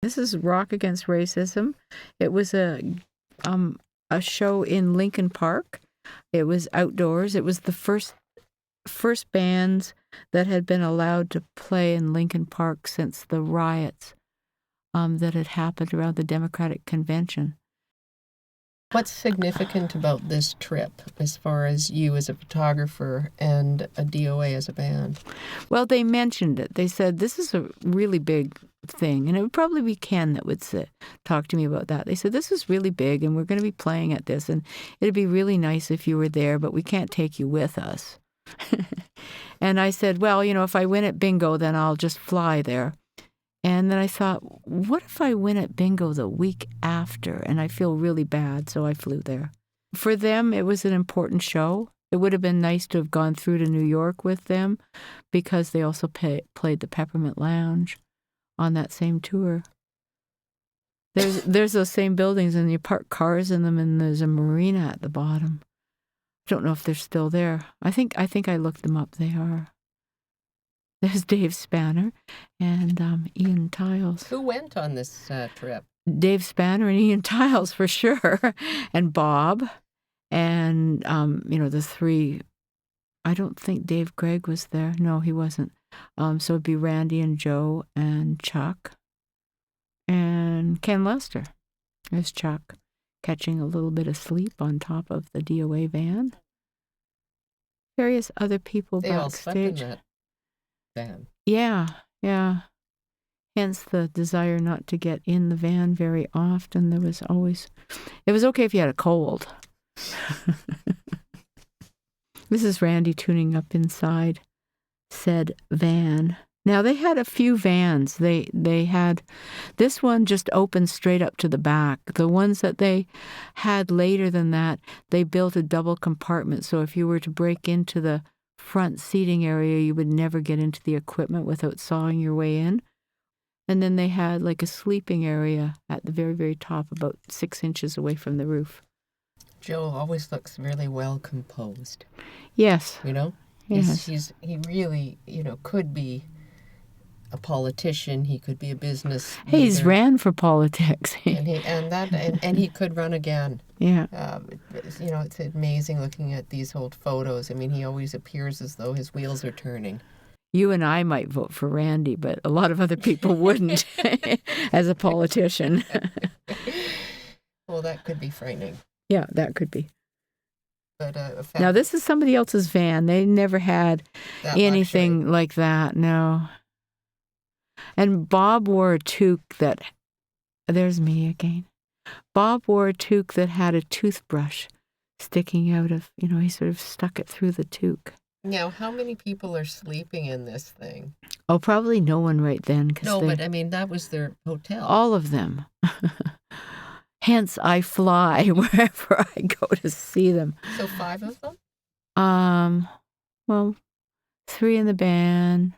This is Rock Against Racism. It was a show in Lincoln Park. It was outdoors. It was the first bands that had been allowed to play in Lincoln Park since the riots that had happened around the Democratic Convention. What's significant about this trip as far as you as a photographer and a DOA as a band? Well, they mentioned it. They said, this is a really big thing. And it would probably be Ken that would talk to me about that. They said, this is really big and we're going to be playing at this. And it'd be really nice if you were there, but we can't take you with us. And I said, well, if I win at bingo, then I'll just fly there. And then I thought, what if I win at bingo the week after? And I feel really bad, so I flew there. For them, it was an important show. It would have been nice to have gone through to New York with them because they also played the Peppermint Lounge on that same tour. There's those same buildings, and you park cars in them, and there's a marina at the bottom. I don't know if they're still there. I think I looked them up. They are. There's Dave Spanner and Ian Tiles. Who went on this trip? Dave Spanner and Ian Tiles for sure, and Bob, and the three. I don't think Dave Gregg was there. No, he wasn't. So it'd be Randy and Joe and Chuck, and Ken Lester. There's Chuck catching a little bit of sleep on top of the DOA van. Various other people they backstage. All slept in that van. Yeah. Hence the desire not to get in the van very often. It was okay if you had a cold. This is Randy tuning up inside said van. Now, they had a few vans. They had, this one just opened straight up to the back. The ones that they had later than that, they built a double compartment. So if you were to break into the front seating area, you would never get into the equipment without sawing your way in. And then they had like a sleeping area at the very, very top, about 6 inches away from the roof. Joe always looks really well composed. Yes. Yes. He really, could be a politician. He could be a business leader. He's ran for politics. and he could run again. Yeah. It's amazing looking at these old photos. I mean, he always appears as though his wheels are turning. You and I might vote for Randy, but a lot of other people wouldn't as a politician. Well, that could be frightening. Yeah, that could be. But now, this is somebody else's van. They never had anything luxury like that, no. And Bob wore a toque that, there's me again. Bob wore a toque that had a toothbrush sticking out of, he sort of stuck it through the toque. Now, how many people are sleeping in this thing? Oh, probably no one right then. But I mean, that was their hotel. All of them. Hence, I fly wherever I go to see them. So 5 of them? Well, 3 in the band.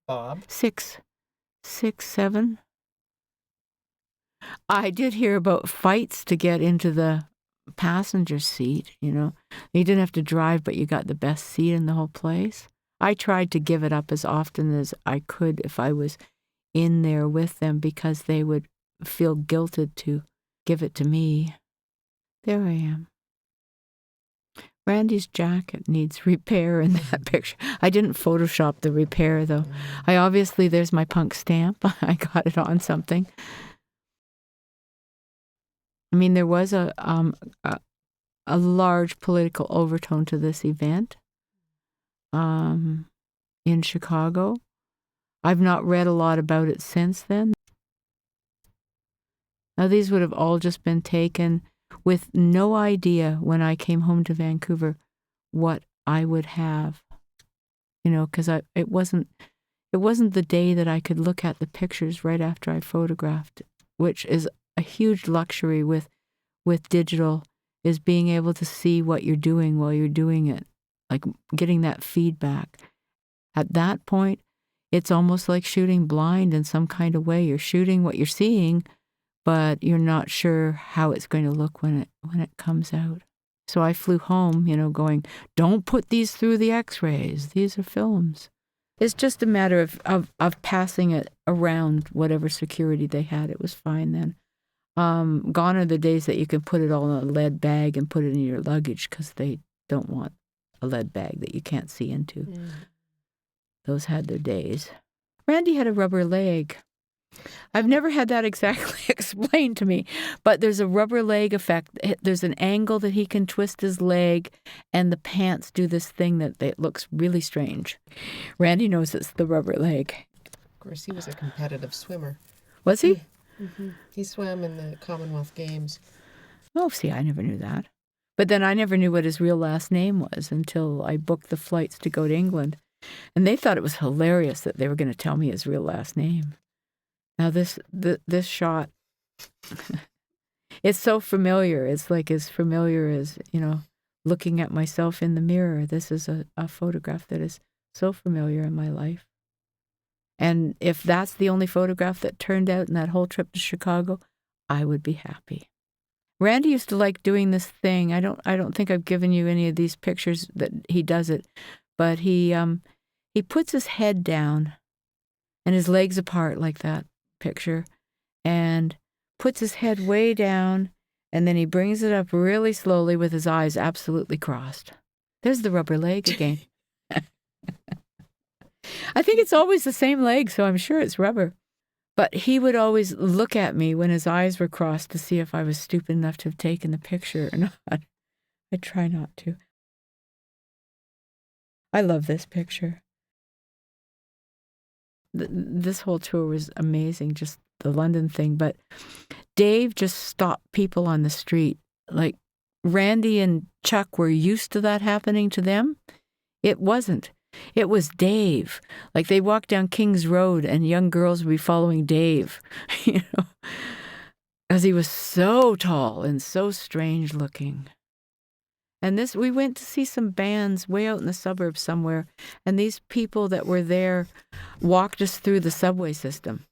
Bob? 6, 7. I did hear about fights to get into the passenger seat, You didn't have to drive, but you got the best seat in the whole place. I tried to give it up as often as I could if I was in there with them because they would feel guilted to give it to me. There I am. Randy's jacket needs repair in that picture. I didn't Photoshop the repair, though. There's my punk stamp. I got it on something. I mean, there was a large political overtone to this event in Chicago. I've not read a lot about it since then. Now, these would have all just been taken with no idea when I came home to Vancouver what I would have, because it wasn't the day that I could look at the pictures right after I photographed, which is a huge luxury with digital, is being able to see what you're doing while you're doing it, like getting that feedback. At that point, it's almost like shooting blind in some kind of way. You're shooting what you're seeing, but you're not sure how it's going to look when it comes out. So I flew home, going, don't put these through the x-rays. These are films. It's just a matter of passing it around whatever security they had. It was fine then. Gone are the days that you can put it all in a lead bag and put it in your luggage because they don't want a lead bag that you can't see into. Mm. Those had their days. Randy had a rubber leg. I've never had that exactly explained to me, but there's a rubber leg effect. There's an angle that he can twist his leg, and the pants do this thing that it looks really strange. Randy knows it's the rubber leg. Of course, he was a competitive swimmer. Was he? Mm-hmm. He swam in the Commonwealth Games. Oh, see, I never knew that. But then I never knew what his real last name was until I booked the flights to go to England. And they thought it was hilarious that they were going to tell me his real last name. Now, this shot, it's so familiar. It's like as familiar as, looking at myself in the mirror. This is a photograph that is so familiar in my life. And if that's the only photograph that turned out in that whole trip to Chicago, I would be happy. Randy used to like doing this thing. I don't think I've given you any of these pictures that he does it, but he puts his head down and his legs apart like that picture, and puts his head way down, and then he brings it up really slowly with his eyes absolutely crossed. There's the rubber leg again. I think it's always the same leg, so I'm sure it's rubber. But he would always look at me when his eyes were crossed to see if I was stupid enough to have taken the picture or not. I try not to. I love this picture. This whole tour was amazing, just the London thing. But Dave just stopped people on the street. Like Randy and Chuck were used to that happening to them. It wasn't. It was Dave. Like they walked down King's Road and young girls would be following Dave, because he was so tall and so strange looking. And we went to see some bands way out in the suburbs somewhere, and these people that were there walked us through the subway system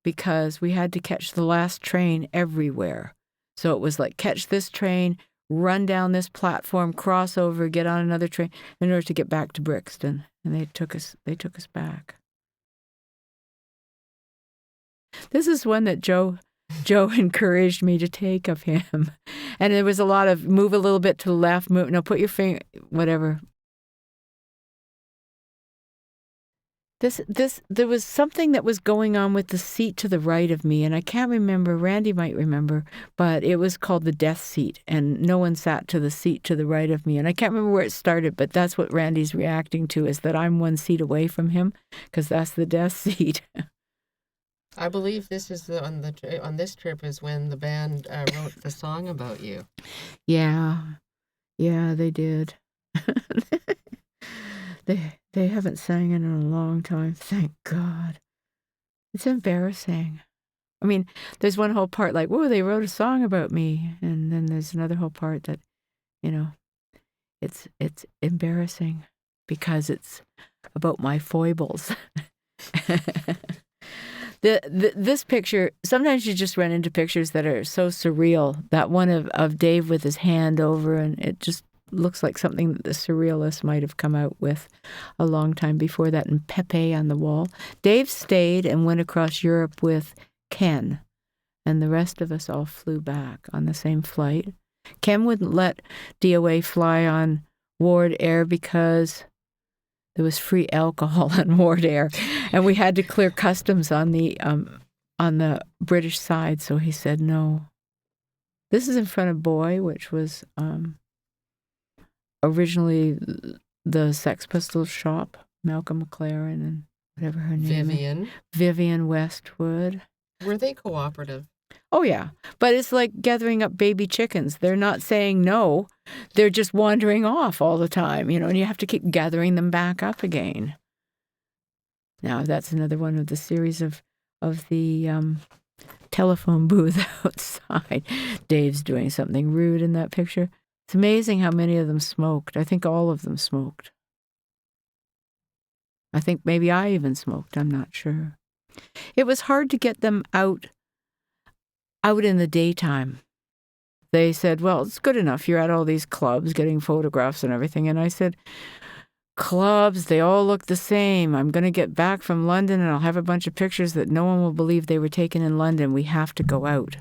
because we had to catch the last train everywhere. So it was like catch this train, run down this platform, cross over, get on another train in order to get back to Brixton. And they took us back. This is one that Joe encouraged me to take of him. And there was a lot of move a little bit to the left, put your finger, whatever. There was something that was going on with the seat to the right of me, and I can't remember, Randy might remember, but it was called the death seat, and no one sat to the seat to the right of me. And I can't remember where it started, but that's what Randy's reacting to, is that I'm one seat away from him, because that's the death seat. I believe this is on this trip is when the band wrote the song about you. Yeah, they did. They haven't sang it in a long time, thank God. It's embarrassing. I mean, there's one whole part like, whoa, they wrote a song about me, and then there's another whole part that, it's embarrassing because it's about my foibles. This picture, sometimes you just run into pictures that are so surreal. That one of Dave with his hand over, and it just looks like something that the surrealists might have come out with a long time before that, and Pepe on the wall. Dave stayed and went across Europe with Ken, and the rest of us all flew back on the same flight. Ken wouldn't let DOA fly on Ward Air because there was free alcohol on Ward Air, and we had to clear customs on the British side, so he said no. This is in front of Boy, which was originally the Sex Pistols shop, Malcolm McLaren and whatever her name is. Vivian Westwood. Were they cooperative? Oh, yeah. But it's like gathering up baby chickens. They're not saying no. They're just wandering off all the time, and you have to keep gathering them back up again. Now, that's another one of the series of the telephone booth outside. Dave's doing something rude in that picture. It's amazing how many of them smoked. I think all of them smoked. I think maybe I even smoked. I'm not sure. It was hard to get them out in the daytime. They said, well, it's good enough. You're at all these clubs getting photographs and everything. And I said, clubs. They all look the same. I'm going to get back from London and I'll have a bunch of pictures that no one will believe they were taken in London. We have to go out.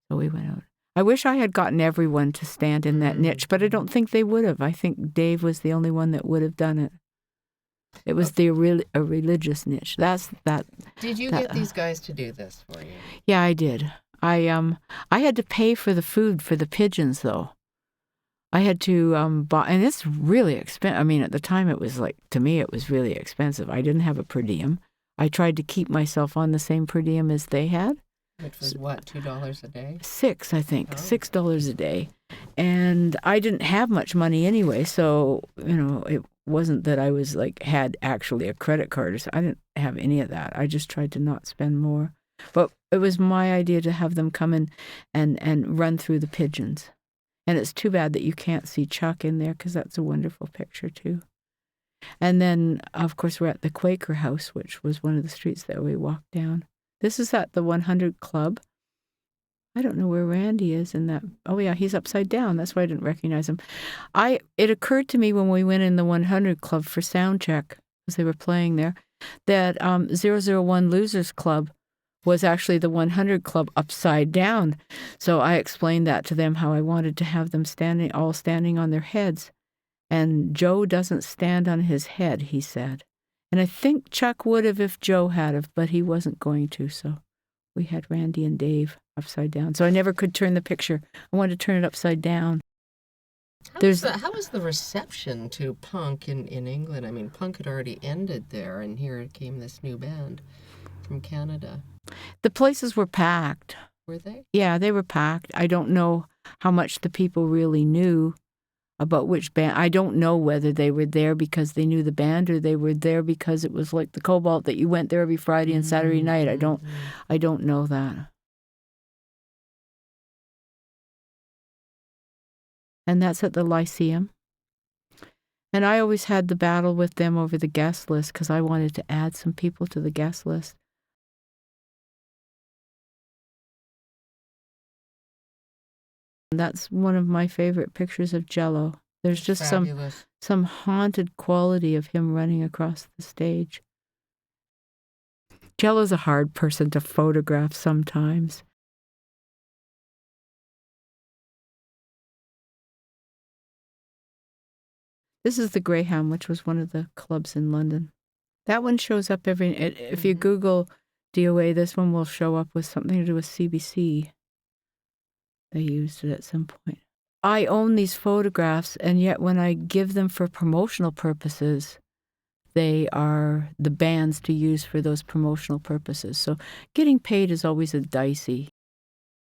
So we went out. I wish I had gotten everyone to stand in that niche, but I don't think they would have. I think Dave was the only one that would have done it. It was a religious niche. Did you get these guys to do this for you? Yeah, I did. I had to pay for the food for the pigeons, though. I had to buy, and it's really expensive. I mean, at the time, it was to me, it was really expensive. I didn't have a per diem. I tried to keep myself on the same per diem as they had. Which was what, $2 a day? $6, I think. Oh. $6 a day. And I didn't have much money anyway, so, it wasn't that I was had actually a credit card. I didn't have any of that. I just tried to not spend more. But it was my idea to have them come in and run through the pigeons. And it's too bad that you can't see Chuck in there because that's a wonderful picture too. And then, of course, we're at the Quaker House, which was one of the streets that we walked down. This is at the 100 Club. I don't know where Randy is in that. Oh, yeah, he's upside down. That's why I didn't recognize him. It occurred to me when we went in the 100 Club for sound check, because they were playing there, that 001 Losers Club was actually the 100 Club upside down. So I explained that to them, how I wanted to have them all standing on their heads. And Joe doesn't stand on his head, he said. And I think Chuck would have if Joe had have, but he wasn't going to. So we had Randy and Dave upside down. So I never could turn the picture. I wanted to turn it upside down. How was the reception to punk in England? I mean, punk had already ended there, and here came this new band from Canada. The places were packed. Were they? Yeah, they were packed. I don't know how much the people really knew about which band. I don't know whether they were there because they knew the band or they were there because it was like the Cobalt that you went there every Friday and Saturday night. I don't know that. And that's at the Lyceum. And I always had the battle with them over the guest list because I wanted to add some people to the guest list. That's one of my favorite pictures of Jello. There's just some haunted quality of him running across the stage. Jello's a hard person to photograph sometimes. This is the Greyhound, which was one of the clubs in London. That one shows up if you Google DOA, this one will show up with something to do with CBC. They used it at some point. I own these photographs, and yet when I give them for promotional purposes, they are the bands to use for those promotional purposes. So getting paid is always a dicey